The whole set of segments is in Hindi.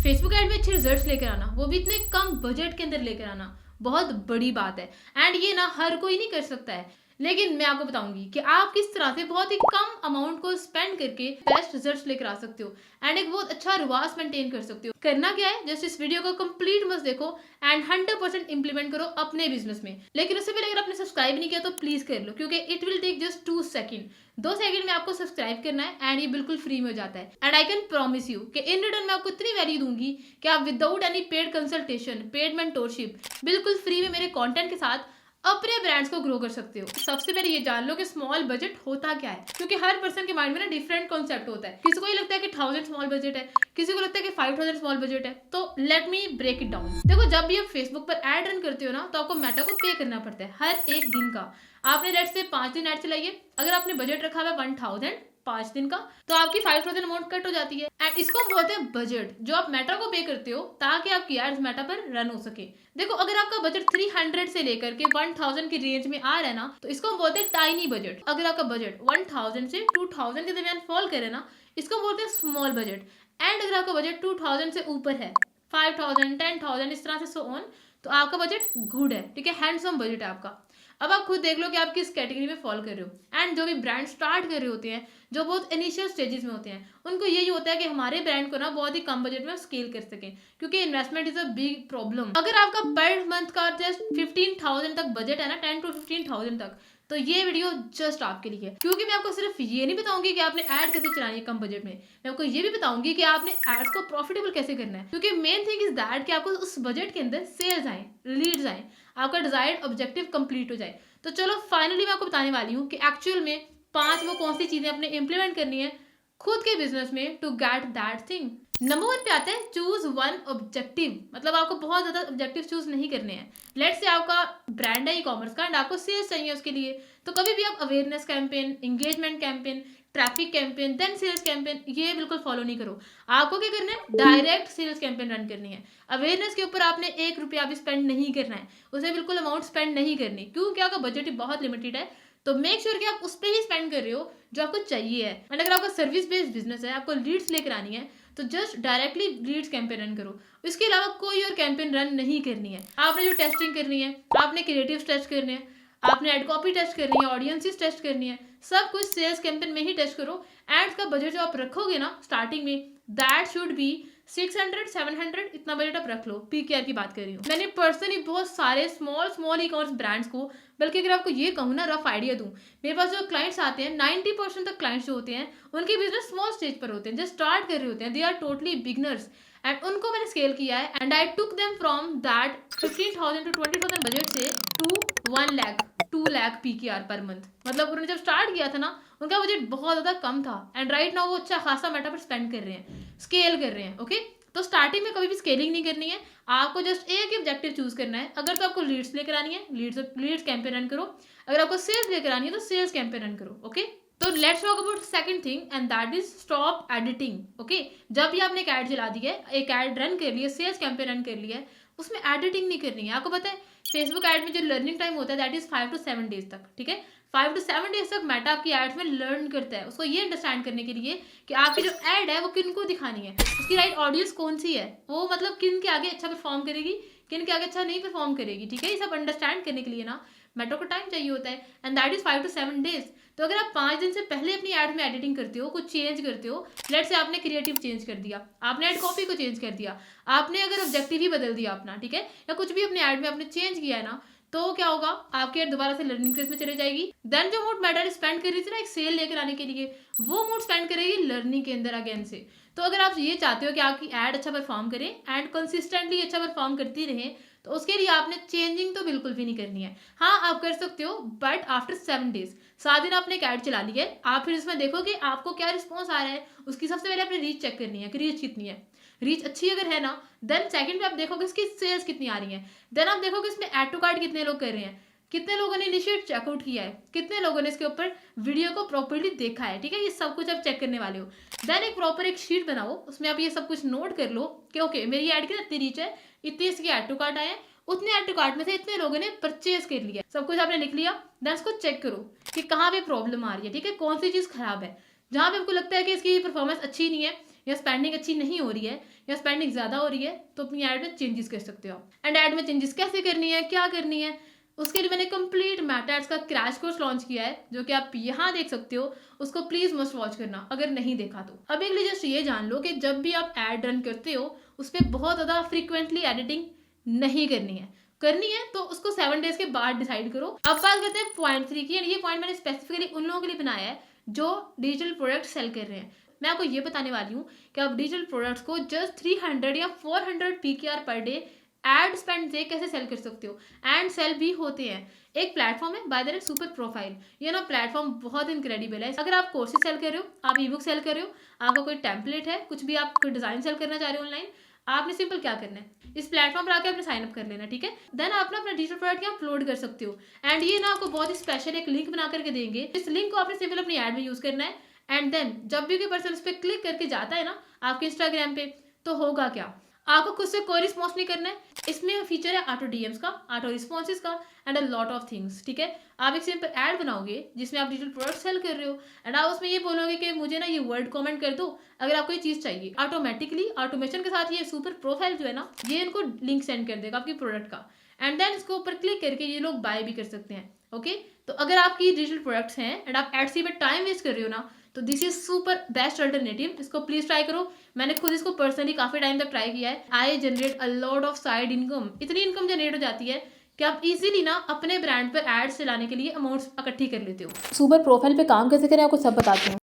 फेसबुक ऐड में अच्छे रिजल्ट्स लेकर आना, वो भी इतने कम बजट के अंदर लेकर आना, बहुत बड़ी बात है। एंड ये ना हर कोई नहीं कर सकता है। लेकिन मैं आपको बताऊंगी कि आप किस तरह से बहुत ही कम अमाउंट को स्पेंड करके बेस्ट रिजल्ट्स लेकर आ सकते हो एंड एक बहुत अच्छा रिवाज मेंटेन कर सकते हो। करना क्या है, जस्ट इस वीडियो को कंप्लीट मत देखो एंड 100% इंप्लीमेंट करो अपने बिजनेस में। लेकिन उससे पहले अगर आपने सब्सक्राइब नहीं किया तो प्लीज कर लो, क्योंकि it will take just 2 second. 2 second में आपको सब्सक्राइब करना है एंड ये बिल्कुल फ्री में हो जाता है। And I can promise you कि इन रिटर्न मैं आपको इतनी वैल्यू दूंगी कि आप without any paid consultation, paid mentorship, बिल्कुल फ्री में मेरे कंटेंट के साथ अपने ब्रांड्स को ग्रो कर सकते हो। सबसे पहले ये जान लो कि स्मॉल बजट होता क्या है, क्योंकि हर पर्सन के माइंड में ना डिफरेंट कॉन्सेप्ट होता है। किसी को ये लगता है कि 1000 स्मॉल बजट है, किसी को लगता है कि 5000 स्मॉल बजट है। तो let me break it down. देखो, जब भी आप फेसबुक पर एड रन करते हो ना, तो आपको मेटा को पे करना पड़ता है हर एक दिन का। आपने लेट्स से 5 दिन एड चलाइए, अगर आपने बजट रखा हुआ है 1000 5 दिन का, तो आपकी 5000 अमाउंट कट हो जाती है। एंड इसको हम बोलते हैं बजट, जो आप मेटा को पे करते हो ताकि आपकी एड्स मेटा पर रन हो सके। देखो, अगर आपका बजट 300 से लेकर के 1000 की रेंज में आ रहा है ना, तो इसको हम बोलते हैं टाइनी बजट। अगर आपका बजट 1000 से 2000 के दरमियान फॉल करे ना, इसको बोलते हैं स्मॉल बजट। एंड अगर आपका बजट 2000 से ऊपर है, 5000 10,000 इस तरह से सो ऑन, तो आपका बजट गुड है, ठीक है, हैंडसम बजट है आपका। अब आप खुद देख लो कि आप किस कैटेगरी में फॉल कर रहे हो। एंड जो भी ब्रांड स्टार्ट कर रहे होते हैं, जो बहुत इनिशियल स्टेजेस में होते हैं, उनको यही होता है कि हमारे ब्रांड को ना बहुत ही कम बजट में स्केल कर सकें, क्योंकि investment is a big problem. अगर आपका पर मंथ का जस्ट 15,000 तक बजट है ना, 10 to 15,000 तक, तो ये वीडियो जस्ट आपके लिए है। क्योंकि मैं आपको सिर्फ ये नहीं बताऊंगी कि आपने ऐड कैसे चलानी है कम बजट में, मैं आपको ये भी बताऊंगी कि आपने एड्स को प्रॉफिटेबल कैसे करना है। क्योंकि मेन थिंग इज दैट कि आपको उस बजट के अंदर सेल्स आए, लीड्स आए, आपका डिजायर्ड ऑब्जेक्टिव कंप्लीट हो जाए। तो चलो फाइनली मैं आपको बताने वाली हूँ कि एक्चुअल में 5 वो कौन सी चीजें अपने इंप्लीमेंट करनी है खुद के बिजनेस में to get that thing. Number 1 पे आता है चूज वन ऑब्जेक्टिव। मतलब आपको बहुत ज्यादा ऑब्जेक्टिव चूज नहीं करने हैं। लेट्स से आपका ब्रांड है ई कॉमर्स का एंड आपको सेल्स चाहिए उसके लिए, तो कभी भी आप awareness campaign, engagement campaign, traffic campaign, then sales campaign, ये बिल्कुल फॉलो नहीं करो। आपको क्या करना है, डायरेक्ट सेल्स कैंपेन रन करनी है। अवेयरनेस के ऊपर आपने 1 रुपया भी स्पेंड नहीं करना है, उसे बिल्कुल अमाउंट स्पेंड नहीं करनी, क्योंकि आपका बजट ही बहुत लिमिटेड है। तो मेक श्योर कि आप उस पर ही स्पेंड कर रहे हो जो आपको चाहिए है। एंड अगर आपका सर्विस बेस्ड बिजनेस है, आपको लीड्स लेकर आनी है, तो just directly leads campaign run करो। इसके अलावा कोई और कैंपेन रन नहीं करनी है। आपने जो टेस्टिंग करनी है, आपने क्रिएटिव टेस्ट करने हैं, आपने एड कॉपी टेस्ट करनी है, ऑडियंसेस टेस्ट करनी है, सब कुछ सेल्स कैंपेन में ही टेस्ट करो। एड्स का बजट जो आप रखोगे ना स्टार्टिंग में, दैट शुड बी 600-700, इतना बजट आप रख लो। पीकेआर की बात कर रही हूँ। मैंने पर्सनली बहुत सारे स्मॉल ई कॉमर्स ब्रांड्स को, बल्कि अगर आपको ये कहूँ ना, रफ आइडिया दूँ, मेरे पास जो क्लाइंट्स आते हैं 90% तक क्लाइंट्स जो होते हैं उनके बिजनेस स्मॉल स्टेज पर होते हैं, जस्ट स्टार्ट कर रहे होते हैं, they are totally beginners. And उनको मैंने स्केल किया है and I took them from that 15,000 to 20,000 budget से to 1 lakh 2 lakh PKR per month. मतलब उन्होंने जब स्टार्ट किया था ना, उनका बजट बहुत ज़्यादा कम था एंड राइट नाउ वो अच्छा खासा मेटा पर स्पेंड कर रहे हैं, स्केल कर रहे हैं। ओके, तो स्टार्टिंग में कभी भी स्केलिंग नहीं करनी है, आपको जस्ट एक ही ऑब्जेक्टिव चूज करना है। अगर तो आपको लीड्स लेकर आनी है, लीड्स कैंपेन रन करो। अगर आपको सेल्स लेकर आनी है तो सेल्स कैंपेन रन करो। ओके, तो let's talk about second thing and that is stop editing. Okay, जब भी आपने एक ऐड चला दी है, एक ऐड रन कर लिया, सेल्स कैंपेन रन कर लिया है, उसमें एडिटिंग नहीं करनी है। आपको पता है फेसबुक ऐड में जो लर्निंग टाइम होता है दैट इज 5 to 7 डेज तक, ठीक है। 5 to 7 डेज तक मेटा आपकी एड्स में लर्न करता है, उसको ये अंडरस्टैंड करने के लिए कि आपकी जो ऐड है वो किन को दिखानी है, उसकी राइट ऑडियंस कौन सी है, वो मतलब किन के आगे अच्छा परफॉर्म करेगी, किन के आगे अच्छा नहीं परफॉर्म करेगी, ठीक है। ये सब अंडरस्टैंड करने के लिए ना मेटा को टाइम चाहिए होता है and that is 5 to 7 days. तो अगर आप 5 दिन से पहले अपनी ऐड में एडिटिंग करते हो, कुछ चेंज करते हो, लेट से आपने क्रिएटिव चेंज कर दिया, आपने ऐड कॉपी को चेंज कर दिया, आपने अगर ऑब्जेक्टिव ही बदल दिया अपना, ठीक है, या कुछ भी अपने ऐड में आपने चेंज किया है ना, तो क्या होगा, आपकी ऐड दोबारा से लर्निंग फेज में चले जाएगी। देन जो मूड मेटा स्पेंड कर रही थी ना एक सेल लेकर आने के लिए, वो मूड स्पेंड करेगी लर्निंग के अंदर अगेन से। तो अगर आप ये चाहते हो कि आपकी ऐड अच्छा परफॉर्म करे एंड कंसिस्टेंटली अच्छा परफॉर्म करती रहे, तो उसके लिए आपने चेंजिंग तो बिल्कुल भी नहीं करनी है। हाँ, आप कर सकते हो बट आफ्टर 7 डेज। 7 दिन आपने एक ऐड चला ली है, आप फिर इसमें देखो कि आपको क्या रिस्पॉन्स आ रहा है। उसकी सबसे पहले आपने रीच चेक करनी है कि रीच कितनी है। रीच अच्छी अगर है ना, देन सेकंड पे आप देखोगे इसकी सेल्स कितनी आ रही है। देन आप देखोगे इसमें ऐड टू कार्ट कितने लोग कर रहे हैं, कितने लोगों ने इनिशिएट चेकआउट किया है, कितने लोगों ने इसके ऊपर वीडियो को प्रॉपर्ली देखा है, ठीक है। ये सब कुछ आप चेक करने वाले हो। देन एक प्रॉपर एक शीट बनाओ, उसमें आप ये सब कुछ नोट कर लो कि ओके मेरी ऐड की इतनी रीच है, इतनी इसकी ऐड टू कार्ट आए हैं, उतने ऐड टू कार्ट में से इतने लोगों ने परचेज कर लिया। सब कुछ आपने लिख लिया, देन उसको चेक करो कि कहाँ पे प्रॉब्लम आ रही है, ठीक है, कौन सी चीज़ खराब है। जहाँ पे आपको लगता है कि इसकी परफॉर्मेंस अच्छी नहीं है या स्पेंडिंग अच्छी नहीं हो रही है या स्पेंडिंग ज़्यादा हो रही है तो अपनी ऐड में चेंजेस कर सकते हो आप। एंड ऐड में चेंजेस कैसे करनी है, क्या करनी है, उसके लिए मैंने कंप्लीट मेटा एड्स का क्रैश कोर्स लॉन्च किया है जो कि आप यहाँ देख सकते हो। उसको प्लीज मस्ट वॉच करना अगर नहीं देखा तो। अभी के लिए जस्ट ये जान लो कि जब भी आप ऐड रन करते हो उस पर बहुत ज़्यादा फ्रीक्वेंटली एडिटिंग नहीं करनी है तो उसको 7 डेज के बाद डिसाइड करो। अब बात करते हैं पॉइंट 3 की। एंड ये पॉइंट मैंने स्पेसिफिकली उन लोगों के लिए बनाया है जो डिजिटल प्रोडक्ट सेल कर रहे हैं। मैं आपको ये बताने वाली हूँ कि आप डिजिटल प्रोडक्ट्स को जस्ट 300 या 400 PKR per day ad spend से कैसे सेल कर सकते हो। एंड सेल भी होते हैं। एक प्लेटफॉर्म है by the way super profile. ये ना प्लेटफॉर्म बहुत इनक्रेडिबल है। अगर आप कोर्सेज सेल कर रहे हो, आप ई बुक सेल कर रहे हो, आपका कोई टेम्पलेट है, कुछ भी आप कोई डिजाइन सेल करना चाह रहे हो ऑनलाइन, आपने सिंपल क्या करना है, इस प्लेटफॉर्म पर आकर आपने साइन अप कर लेना, ठीक है। देन आप ना अपना डिजिटल प्रोडक्ट यहाँ अपलोड कर सकते हो। एंड ये ना आपको बहुत ही स्पेशल एक लिंक बना करके देंगे। इस लिंक को आपने सिंपल अपनी ऐड में यूज करना है। एंड देन जब भी कोई पर्सन उस पर क्लिक करके जाता है ना आपके इंस्टाग्राम पे, तो होगा क्या, आपको खुद से कोई रिस्पॉन्स नहीं करना है। इसमें फीचर है ऑटो डीएम्स का, ऑटो रिस्पॉन्सेज का and a lot of things, ठीक है। आप एक सिंपल ऐड बनाओगे जिसमें आप डिजिटल प्रोडक्ट सेल कर रहे हो एंड आप उसमें ये बोलोगे कि मुझे ना ये वर्ड कमेंट कर दो अगर आपको ये चीज़ चाहिए। ऑटोमेटिकली ऑटोमेशन के साथ ये सुपर प्रोफाइल जो है ना ये इनको लिंक सेंड कर देगा आपकी प्रोडक्ट का। एंड देन इसको ऊपर क्लिक करके ये लोग बाय भी कर सकते हैं। ओके, तो अगर आपकी डिजिटल प्रोडक्ट्स हैं एंड आप एडसी में टाइम वेस्ट कर रहे हो ना, तो this is super best alternative. इसको प्लीज ट्राई करो। मैंने खुद इसको पर्सनली काफी टाइम तक ट्राई किया है। I generate a lot of side income. इतनी इनकम जनरेट हो जाती है कि आप इजीली ना अपने ब्रांड पर एड्स चलाने के लिए अमाउंट्स इकट्ठी कर लेते हो। सुपर प्रोफाइल पे काम कैसे करें आपको सब बताती हूँ।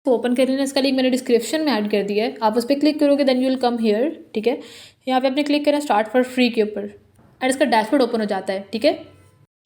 तो ओपन कर लेना, इसका लिंक मैंने डिस्क्रिप्शन में ऐड कर दिया है। आप उस पर क्लिक करोगे then you will come here, ठीक है। यहाँ पे आपने क्लिक करना स्टार्ट फॉर फ्री के ऊपर एंड इसका डैशबोर्ड ओपन हो जाता है, ठीक है।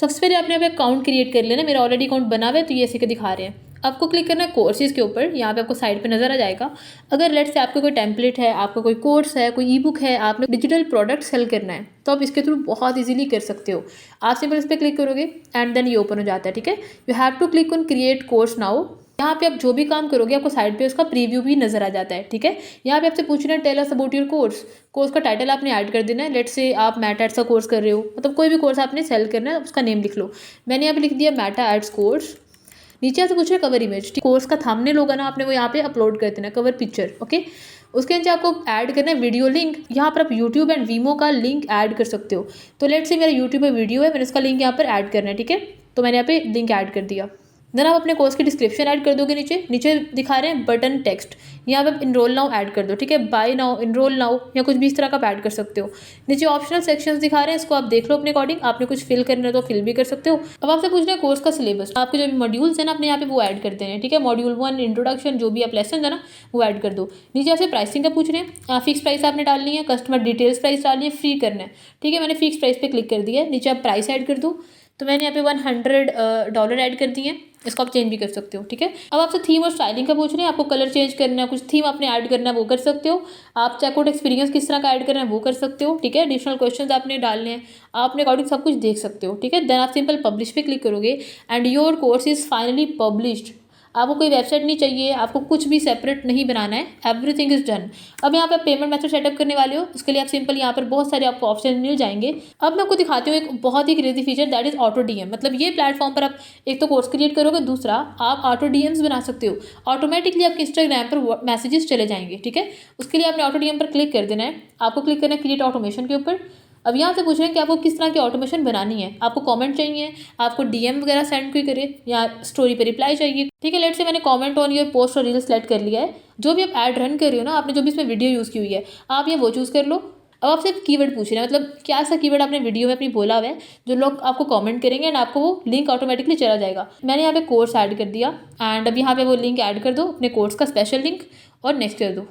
सबसे पहले आपने अपना अकाउंट क्रिएट कर लेना। मेरा ऑलरेडी अकाउंट बना हुआ है तो ये ऐसे के दिखा रहे हैं। आपको क्लिक करना है कोर्सेज के ऊपर। यहाँ पे आपको साइड पे नजर आ जाएगा। अगर लेट्स से आपका कोई टेम्पलेट है, आपका कोई कोर्स है, कोई ई बुक है, आपने डिजिटल प्रोडक्ट सेल करना है तो आप इसके थ्रू बहुत इजीली कर सकते हो। आप सिंपल इस पर क्लिक करोगे एंड देन ये ओपन हो जाता है, ठीक है। You have to click on create course now. यहाँ पे आप जो भी काम करोगे आपको साइड पे उसका प्रीव्यू भी नजर आ जाता है, ठीक है। यहाँ पे आपसे पूछना है tell us about your course. Course का टाइटल आपने ऐड कर देना है। लेट्स से आप मेटा एड्स का कोर्स कर रहे हो, मतलब कोई भी कोर्स आपने सेल करना है उसका नेम लिख लो। मैंने यहाँ पे लिख दिया मेटा एड्स कोर्स। नीचे आपसे पूछ रहे कवर इमेज, कोर्स का थंबनेल होगा ना आपने वो यहाँ पे अपलोड कर देना, कवर पिक्चर, ओके। उसके नीचे आपको ऐड करना है वीडियो लिंक। यहाँ पर आप यूट्यूब एंड वीमो का लिंक ऐड कर सकते हो। तो लेट्स से मेरा यूट्यूब में वीडियो है, मैंने इसका लिंक यहाँ पर ऐड करना है, ठीक है। तो मैंने यहाँ पे लिंक ऐड कर दिया। देन आप अपने कोर्स की डिस्क्रिप्शन ऐड कर दोगे। नीचे दिखा रहे हैं बटन टेक्स्ट, यहाँ पे इनरोल नाउ ऐड कर दो, ठीक है। बाय नाउ, इनरोल नाउ या कुछ भी इस तरह का आप ऐड कर सकते हो। नीचे ऑप्शनल सेक्शंस दिखा रहे हैं, इसको आप देख लो अपने अकॉर्डिंग। आपने कुछ फिल करना है तो फिल भी कर सकते हो। अब आपसे पूछ रहे हैं कोर्स का सिलेबस। आपके जो मॉड्यूल्स है ना अपने यहाँ पे वो ऐड करते हैं, ठीक है। मॉड्यूल 1 इंट्रोडक्शन, जो भी आप लेसन है ना वो ऐड कर दो। नीचे आपसे प्राइसिंग का पूछ रहे हैं। फिक्स प्राइस आपने डालनी है, कस्टमर डिटेल्स प्राइस डालनी है, फ्री करना है, ठीक है। मैंने फिक्स प्राइस पे क्लिक कर दिया है। नीचे आप प्राइस ऐड कर दो। तो मैंने यहाँ पे $100 ऐड कर दिए हैं। इसको आप चेंज भी कर सकते हो, ठीक है। अब आपसे थीम और स्टाइलिंग का पूछ रहे हैं। आपको कलर चेंज करना है, कुछ थीम आपने ऐड करना है वो कर सकते हो। आप चेकआउट एक्सपीरियंस किस तरह का ऐड करना है वो कर सकते हो, ठीक है। एडिशनल क्वेश्चंस आपने डालने हैं, आपने अकॉर्डिंग सब कुछ देख सकते हो, ठीक है। देन आप सिंपल पब्लिश पे क्लिक करोगे and your course is finally published. आपको कोई वेबसाइट नहीं चाहिए, आपको कुछ भी सेपरेट नहीं बनाना है, एवरीथिंग इज डन। अब यहाँ पे आप पेमेंट मेथड सेटअप करने वाले हो, उसके लिए आप सिंपल यहाँ पर बहुत सारे आपको ऑप्शन मिल जाएंगे। अब मैं आपको दिखाती हूँ एक बहुत ही crazy feature, that is auto DM. मतलब ये प्लेटफॉर्म पर आप एक तो कोर्स क्रिएट करोगे, दूसरा आप ऑटो डीएम्स बना सकते हो। ऑटोमेटिकली आपके इंस्टाग्राम पर मैसेजेस चले जाएंगे, ठीक है। उसके लिए आपने ऑटो डीएम पर क्लिक कर देना है। आपको क्लिक करना है क्रिएट ऑटोमेशन के ऊपर। अब यहाँ से पूछ रहे हैं कि आपको किस तरह की ऑटोमेशन बनानी है। आपको कमेंट चाहिए, आपको डीएम वगैरह सेंड कोई करे, या स्टोरी पे रिप्लाई चाहिए, ठीक है। लेट्स से मैंने कमेंट ऑन योर पोस्ट और रील सेलेक्ट कर लिया है। जो भी आप ऐड रन कर रहे हो ना, आपने जो भी इसमें वीडियो यूज़ की हुई है, आप ये वो चूज़ कर लो। अब आपसे कीवर्ड पूछ रहे हैं, मतलब क्या सा कीवर्ड आपने वीडियो में अपनी बोला हुआ है जो लोग आपको कमेंट करेंगे एंड आपको वो लिंक ऑटोमेटिकली चला जाएगा। मैंने यहाँ पे कोर्स ऐड कर दिया एंड अब यहाँ पे वो लिंक ऐड कर दो, अपने कोर्स का स्पेशल लिंक, और नेक्स्ट कर दो।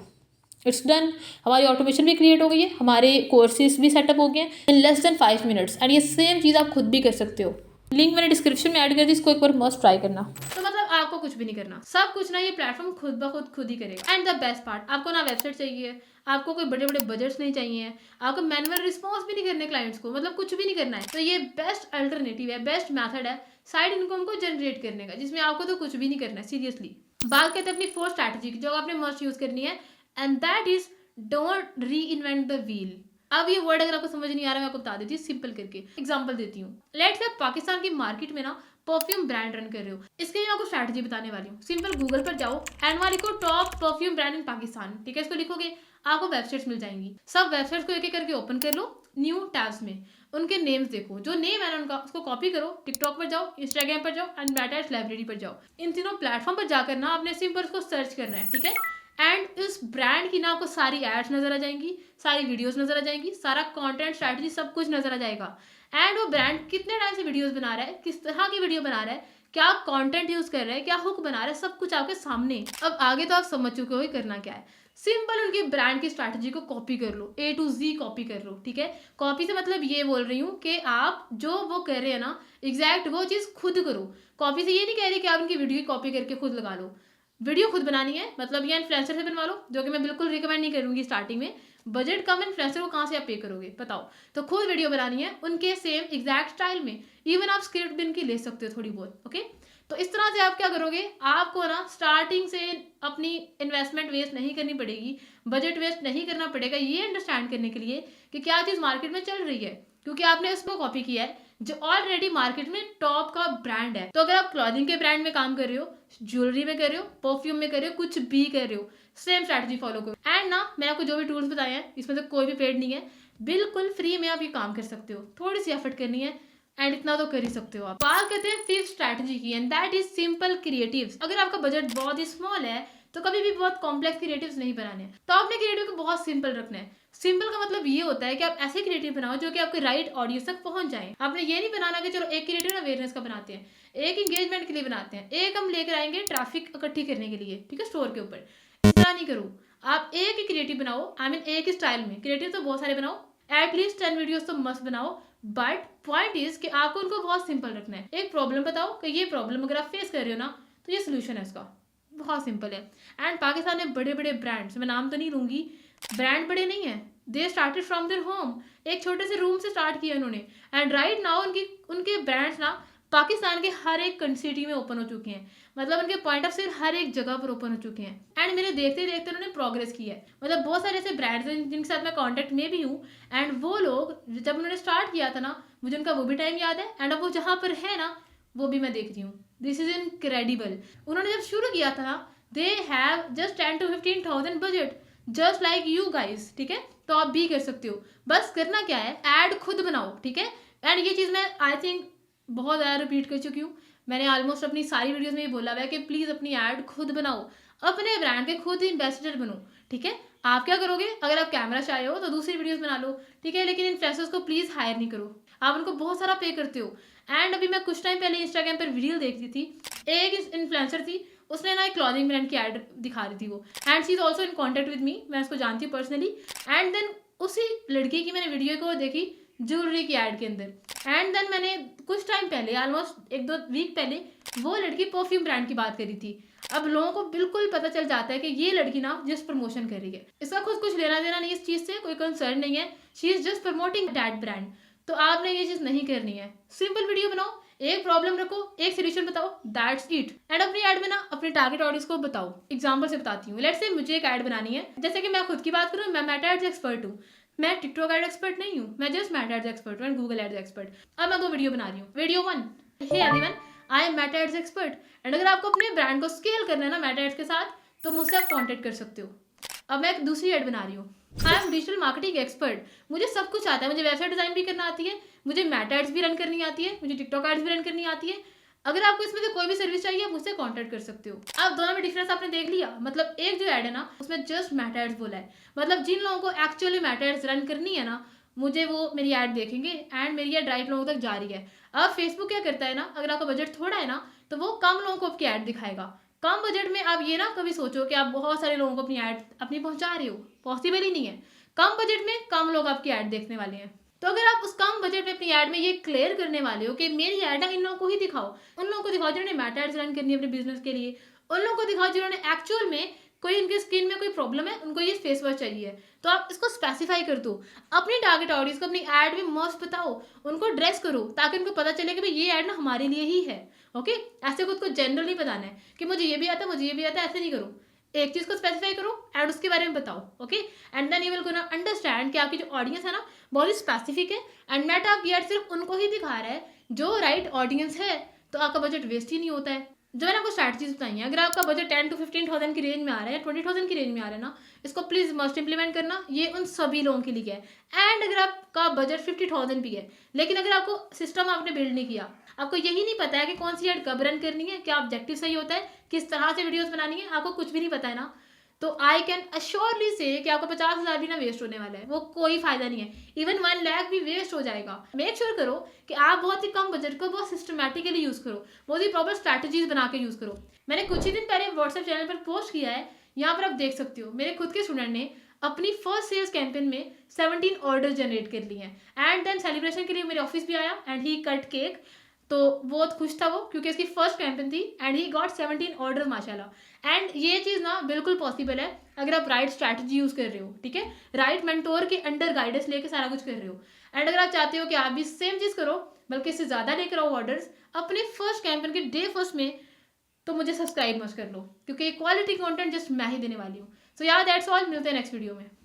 It's done. हमारी ऑटोमेशन भी क्रिएट हो गई है, हमारे कोर्सेज भी सेटअप हो गए हैं in less than 5 minutes. And ये सेम चीज़ आप खुद भी कर सकते हो। लिंक मैंने डिस्क्रिप्शन में ऐड कर दी, इसको एक बार मस्ट ट्राई करना। तो मतलब आपको कुछ भी नहीं करना, सब कुछ ना ये प्लेटफॉर्म खुद ब खुद ही करेगा। एंड द बेस्ट पार्ट, आपको ना वेबसाइट चाहिए, आपको कोई बड़े बड़े बजट्स नहीं चाहिए, आपको मैनुअल रिस्पॉन्स भी नहीं करने क्लाइंट्स को, मतलब कुछ भी नहीं करना है। तो ये बेस्ट अल्टरनेटिव है, बेस्ट मैथड है साइड इनकम को जनरेट करने का, जिसमें आपको तो कुछ भी नहीं करना है। सीरियसली बात करते हैं अपनी 4 स्ट्रैटेजी की जो आपने मस्ट यूज करनी है, एंड दैट इज डोंट री इन्वेंट द व्हील। अब ये वर्ड अगर आपको समझ नहीं आ रहा, मैं आपको बता देती हूँ सिंपल करके, एग्जांपल देती हूँ। लेट्स से पाकिस्तान की मार्केट में ना परफ्यूम ब्रांड रन कर रहे हो, इसके लिए मैं आपको स्ट्रैटेजी बताने वाली हूँ। सिंपल गूगल पर जाओ एंड वहाँ लिखो टॉप परफ्यूम ब्रांड इन पाकिस्तान, ठीक है। इसको लिखोगे, आपको वेबसाइट्स मिल जाएंगी। सब वेबसाइट्स को एक एक करके ओपन कर लो, न्यू टैब्स में उनके नेम्स देखो, जो नेम है ना उनका उसको कॉपी करो, टिकटॉक पर जाओ, इंस्टाग्राम पर जाओ एंड मेटा एड्स लाइब्रेरी पर जाओ। इन तीनों प्लेटफॉर्म पर जाकर ना आपने सिंपल उसको सर्च करना है, ठीक है। एंड इस ब्रांड की ना आपको सारी एड्स नजर आ जाएंगी, सारी वीडियोस नजर आ जाएंगी, सारा कंटेंट स्ट्रैटेजी सब कुछ नजर आ जाएगा। एंड वो ब्रांड कितने टाइम से वीडियोस बना रहा है, किस तरह की वीडियो बना रहा है, क्या कंटेंट यूज कर रहा है, क्या हुक बना रहा है, सब कुछ आपके सामने। अब आगे तो आप समझ चुके हो करना क्या है। सिंपल उनके ब्रांड की स्ट्रैटेजी को कॉपी कर लो, A to Z कॉपी कर लो, ठीक है। कॉपी से मतलब ये बोल रही हूँ कि आप जो वो कर रहे हैं ना एग्जैक्ट वो चीज़ खुद करो। कॉपी से ये नहीं कह रही कि आप उनकी वीडियो की कॉपी करके खुद लगा लो। वीडियो खुद बनानी है मतलब ये इन्फ्लुएंसर से बनवा लो, जो कि मैं बिल्कुल रिकमेंड नहीं करूँगी स्टार्टिंग में। बजट कम, इन्फ्लुएंसर को कहाँ से आप पे करोगे बताओ। तो खुद वीडियो बनानी है उनके सेम एग्जैक्ट स्टाइल में। इवन आप स्क्रिप्ट भी इनकी ले सकते हो थोड़ी बहुत, ओके। तो इस तरह से आप क्या करोगे, आपको ना स्टार्टिंग से अपनी इन्वेस्टमेंट वेस्ट नहीं करनी पड़ेगी, बजट वेस्ट नहीं करना पड़ेगा ये अंडरस्टैंड करने के लिए कि क्या चीज़ मार्केट में चल रही है, क्योंकि आपने इसको कॉपी किया है जो ऑलरेडी मार्केट में टॉप का ब्रांड है। तो अगर आप क्लॉथिंग के ब्रांड में काम कर रहे हो, ज्वेलरी में कर रहे हो, परफ्यूम में कर रहे हो, कुछ भी कर रहे हो, सेम स्ट्रैटेजी फॉलो करो। एंड ना मैंने आपको जो भी टूल्स बताए हैं इसमें से कोई भी पेड नहीं है, बिल्कुल फ्री में आप ये काम कर सकते हो। थोड़ी सी एफर्ट करनी है एंड इतना तो कर ही सकते हो आप। बात करते हैं फिफ्थ स्ट्रैटेजी की and that is simple creatives. अगर आपका बजट बहुत ही स्मॉल है तो कभी भी बहुत कॉम्प्लेक्स क्रिएटिव्स नहीं बनाने हैं, तो आपने क्रिएटिव को बहुत सिंपल रखना है। सिंपल का मतलब ये होता है कि आप ऐसे क्रिएटिव बनाओ जो कि आपके राइट ऑडियंस तक पहुंच जाए। आपने ये नहीं बनाना कि चलो एक क्रिएटिव अवेयरनेस का बनाते हैं, एक एंगेजमेंट के लिए बनाते हैं, एक हम लेकर आएंगे ट्रैफिक इकट्ठी करने के लिए, ठीक है, स्टोर के ऊपर। इतना नहीं करो, आप एक ही क्रिएटिव बनाओ, आई मीन एक ही स्टाइल में। क्रिएटिव तो बहुत सारे बनाओ, एटलीस्ट 10 वीडियोस तो मस्त बनाओ, बट पॉइंट इज कि आपको उनको बहुत सिंपल रखना है। एक प्रॉब्लम बताओ कि ये प्रॉब्लम अगर आप फेस कर रहे हो ना तो ये सोल्यूशन है इसका, बहुत सिंपल है। एंड पाकिस्तान में बड़े बड़े ब्रांड्स, मैं नाम तो नहीं लूंगी, ब्रांड बड़े नहीं है, they started from their home, एक छोटे से रूम से स्टार्ट किया उन्होंने। एंड राइट नाउ उनके ब्रांड्स ना पाकिस्तान के हर एक सिटी में ओपन हो चुके हैं, मतलब उनके पॉइंट ऑफ सेल हर एक जगह पर ओपन हो चुके हैं। एंड मेरे देखते देखते उन्होंने प्रोग्रेस की है, मतलब बहुत सारे ऐसे ब्रांड्स हैं जिनके साथ मैं कांटेक्ट में भी हूँ। एंड वो लोग जब उन्होंने स्टार्ट किया था ना, मुझे उनका वो भी टाइम याद है, एंड अब वो जहाँ पर है ना वो भी मैं देख रही हूँ। This is incredible. उन्होंने जब शुरू किया था ना, they have just 10 to 15,000 budget, just like you guys, ठीक है। तो आप भी कर सकते हो, बस करना क्या है, ऐड खुद बनाओ, ठीक है। एंड ये चीज़ मैं आई थिंक बहुत ज़्यादा रिपीट कर चुकी हूँ, मैंने ऑलमोस्ट अपनी सारी वीडियोस में ये बोला हुआ है कि प्लीज़ अपनी ऐड खुद बनाओ, अपने ब्रांड के खुद ही एम्बेसडर बनो, ठीक है। आप क्या करोगे, अगर आप कैमरा चाहे हो तो दूसरी वीडियोस बना लो, ठीक है, लेकिन इन्फ्लुएंसर्स को प्लीज़ हायर नहीं करो, आप उनको बहुत सारा पे करते हो। एंड अभी मैं कुछ टाइम पहले इंस्टाग्राम पर वीडियो देख रही थी, एक इन्फ्लुएंसर थी, उसने ना एक क्लॉथिंग ब्रांड की ऐड दिखा रही थी वो, and she is also in contact with me, मैं उसको जानती हूँ पर्सनली। एंड देन उसी लड़की की मैंने वीडियो को देखी ज्वेलरी की ऐड के अंदर, एंड देन मैंने कुछ टाइम पहले ऑलमोस्ट 1-2 वीक पहले वो लड़की परफ्यूम ब्रांड की बात करी थी। अब लोगों को बिल्कुल पता चल जाता है कि ये लड़की ना जस्ट प्रमोशन कर रही है, इसका खुद कुछ लेना देना नहीं, इस चीज़ से कोई कंसर्न नहीं है, she is just promoting that brand. तो आपने ये चीज़ नहीं करनी है, सिंपल वीडियो बनाओ, एक प्रॉब्लम रखो, एक सोल्यूशन बताओ, दैट्स इट। एंड अपनी ऐड में ना अपने टारगेट ऑडियंस को बताओ। एग्जांपल से बताती हूँ, लेट्स से मुझे एक ऐड बनानी है, जैसे कि मैं खुद की बात करूँ, मैं मेटा एड्स एक्सपर्ट हूँ, मैं टिकटॉक एड एक्सपर्ट नहीं हूँ, मैं जस्ट मेटा एड्स एक्सपर्ट हूँ एंड गूगल एड्स एक्सपर्ट। अब मैं 2 वीडियो बना रही हूँ। Video 1, hey everyone, I am Meta ads expert. And अगर आपको अपने ब्रांड को स्केल करना है ना मेटा एड्स के साथ, तो मुझसे आप कॉन्टेक्ट कर सकते हो। अब मैं एक दूसरी ऐड बना रही हूँ, I am digital marketing expert, मुझे सब कुछ आता है, मुझे वेबसाइट डिजाइन भी करना आती है, मुझे मेटा एड्स भी रन करनी आती है, मुझे टिकटॉक एड्स भी रन करनी आती है। अगर आपको इसमें से कोई भी सर्विस चाहिए आप मुझसे कांटेक्ट कर सकते हो। अब दोनों में डिफरेंस आपने देख लिया, मतलब एक जो ऐड है ना उसमें जस्ट मेटा एड्स बोला है, मतलब जिन लोगों को एक्चुअली मेटा एड्स रन करनी है ना, मुझे वो मेरी ऐड देखेंगे एंड मेरी ऐड राइट लोगों तक जा रही है। अब फेसबुक क्या करता है ना, अगर आपका बजट थोड़ा है ना तो वो कम लोगों को आपकी ऐड दिखाएगा। कम बजट में आप ये ना कभी सोचो कि आप बहुत सारे लोगों को अपनी ऐड अपनी पहुंचा रहे हो, पॉसिबल ही नहीं है। कम बजट में कम लोग आपकी ऐड देखने वाले हैं। तो अगर आप उस कम बजट में अपनी ऐड में ये क्लियर करने वाले हो कि मेरी ऐड ना इन लोगों को ही दिखाओ, उन लोगों को दिखाओ जिन्होंने मेटा एड्स रन करनी है अपने बिजनेस के लिए, उन लोगों को दिखाओ जिन्होंने एक्चुअल में कोई उनके स्किन में कोई प्रॉब्लम है, उनको ये फेस वॉश चाहिए, तो आप इसको स्पेसिफाई कर दो। अपनी टारगेट ऑडियंस को अपनी ऐड में मस्त बताओ, उनको ड्रेस करो ताकि उनको पता चले कि भाई ये ऐड ना हमारे लिए ही है, ओके। ऐसे खुद को जनरल नहीं बताना है कि मुझे ये भी आता है, मुझे ये भी आता है, ऐसे नहीं करो। एक चीज़ को स्पेसिफाई करो एंड उसके बारे में बताओ, okay. And then you will gonna understand कि आपकी जो ऑडियंस है ना बहुत ही स्पेसिफिक है, एंड मेटा आपकी ऐड सिर्फ उनको ही दिखा रहा है जो राइट ऑडियंस है, तो आपका बजट वेस्ट ही नहीं होता है। जो मैंने आपको स्ट्रैटेजीज बताई हैं, अगर आपका बजट 10 to 15,000 की रेंज में आ रहा है, 20,000 की रेंज में आ रहा है ना, इसको प्लीज़ मस्ट इंप्लीमेंट करना। ये उन सभी लोगों के लिए है। एंड अगर आपका बजट 50,000 भी है, लेकिन अगर आपको सिस्टम आपने बिल्ड नहीं किया, आपको यही नहीं पता है कि कौन सी एड कब रन करनी है, क्या ऑब्जेक्टिव सही होता है, किस तरह से वीडियोस बनानी है, आपको कुछ भी नहीं पता है ना, तो आई कैन अश्योरली से कि आपको 50,000 भी ना वेस्ट होने वाला है, वो कोई फायदा नहीं है। इवन 1 लाख भी वेस्ट हो जाएगा। मेक श्योर करो कि आप बहुत ही कम बजट को बहुत सिस्टमैटिकली यूज़ करो, बहुत ही प्रॉपर स्ट्रैटेजीज बना के यूज़ करो। मैंने कुछ ही दिन पहले व्हाट्सएप चैनल पर पोस्ट किया है, यहाँ पर आप देख सकते हो, मेरे खुद के स्टूडेंट ने अपनी फर्स्ट सेल्स कैंपेन में 17 ऑर्डर जनरेट कर लिए हैं। एंड देन सेलिब्रेशन के लिए मेरे ऑफिस भी आया एंड ही कट केक, तो बहुत खुश था वो, क्योंकि इसकी फर्स्ट कैंपेन थी एंड ही गॉट 17 ऑर्डर माशाल्लाह। एंड ये चीज़ ना बिल्कुल पॉसिबल है अगर आप राइट स्ट्रैटेजी यूज़ कर रहे हो, ठीक है, राइट मेंटोर के अंडर गाइडेंस लेके सारा कुछ कर रहे हो। एंड अगर आप चाहते हो कि आप भी सेम चीज़ करो, बल्कि इससे ज़्यादा लेकर आओ ऑर्डर्स अपने फर्स्ट कैंपेन के डे फर्स्ट में, तो मुझे सब्सक्राइब मत कर लो, क्योंकि क्वालिटी कंटेंट जस्ट मैं ही देने वाली हूँ। सो यार दैट्स ऑल, मिलते हैं नेक्स्ट वीडियो में।